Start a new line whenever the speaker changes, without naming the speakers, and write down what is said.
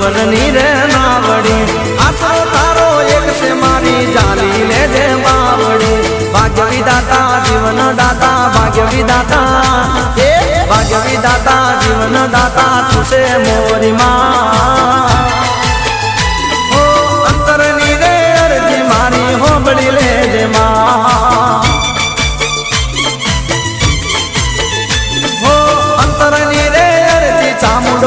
જીવનની રે નાવડી આશરો તારો એક છે મારી જાલી લેજે બાવડી ભાગ્ય વિધાતા જીવન દાતા ભાગ્ય વિધાતા એ ભાગ્ય વિધાતા જીવન દાતા તું છે મોરી માં ઓ અંતરની રે અરજી મારી હોબળી લેજે માં ઓ અંતરની રે અરજી ચામુંડ